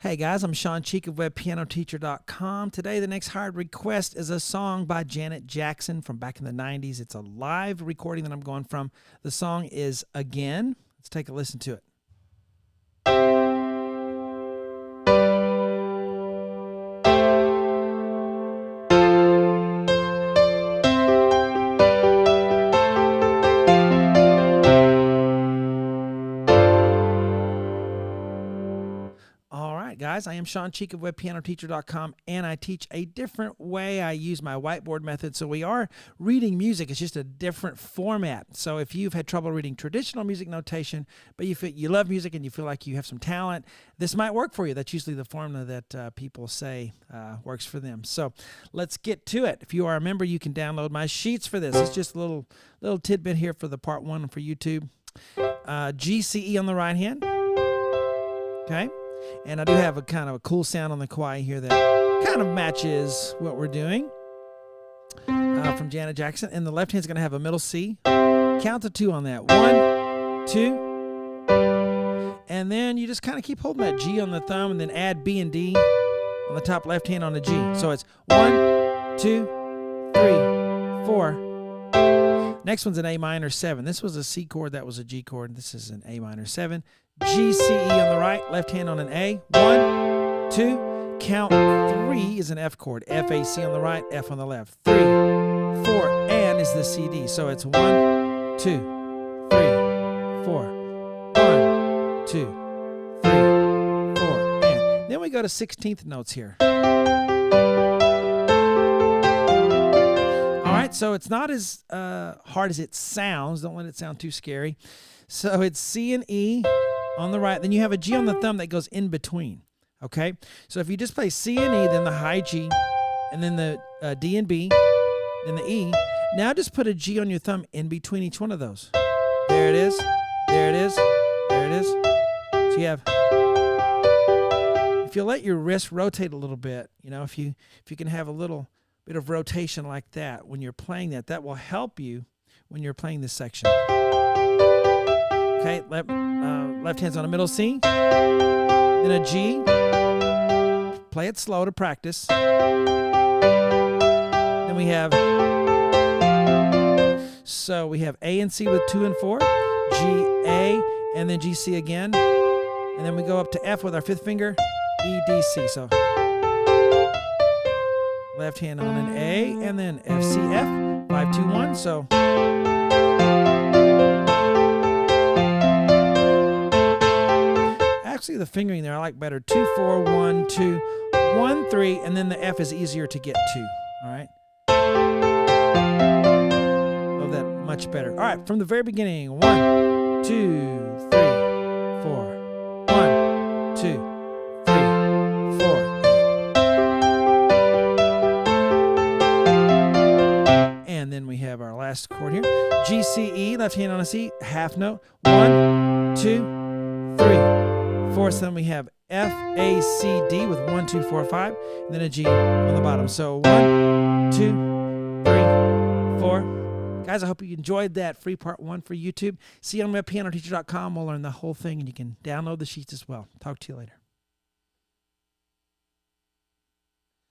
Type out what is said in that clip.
Hey guys, I'm Shawn of WebPianoTeacher.com. Today, the next hired request is a song by Janet Jackson from back in the 90s. It's a live recording that I'm going from. The song is Again. Let's take a listen to it. All right, guys, I am Shawn of WebPianoTeacher.com, and I teach a different way. I use my whiteboard method, so we are reading music. It's just a different format. So if you've had trouble reading traditional music notation, but you love music and you feel like you have some talent, this might work for you. That's usually the formula that people say works for them. So let's get to it. If you are a member, you can download my sheets for this. It's just a little tidbit here for the part one for YouTube. GCE on the right hand. Okay. And I do have a kind of a cool sound on the quiet here that kind of matches what we're doing from Janet Jackson. And the left hand's going to have a middle C. Count to two on that. 1, 2. And then you just kind of keep holding that G on the thumb and then add B and D on the top left hand on the G. So it's 1, 2, 3, 4. Next one's an A minor 7. This was a C chord. That was a G chord. This is an A minor 7. G, C, E on the right, left hand on an A. 1, 2, count 3 is an F chord. F, A, C on the right, F on the left. 3, 4, and is the C, D. So it's 1, 2, 3, 4. 1, 2, 3, 4, and. Then we go to 16th notes here. All right, so it's not as hard as it sounds. Don't let it sound too scary. So it's C and E on the right. Then you have a G on the thumb that goes in between. Okay? So if you just play C and E, then the high G, and then the D and B, then the E. Now just put a G on your thumb in between each one of those. There it is. There it is. There it is. So you have, if you let your wrist rotate a little bit, if you can have a little bit of rotation like that when you're playing that will help you when you're playing this section. Okay, left hand's on a middle C, then a G. Play it slow to practice. Then we have A and C with 2 and 4, G, A, and then G, C again. And then we go up to F with our 5th finger, E, D, C. So left hand on an A, and then F, C, F, 5, 2, 1. So actually the fingering there I like better. 2, 4, 1, 2, 1, 3, and then the F is easier to get to. All right. Love that much better. All right, from the very beginning. 1, 2, 3, 4. 1, 2, 3, 4. And then we have our last chord here. G, C, E, left hand on a C, half note. 1, 2, 3, 4. So then we have F, A, C, D with 1, 2, 4, 5, and then a G on the bottom. So 1, 2, 3, 4. Guys, I hope you enjoyed that free part one for YouTube. See you on WebPianoTeacher.com. We'll learn the whole thing, and you can download the sheets as well. Talk to you later.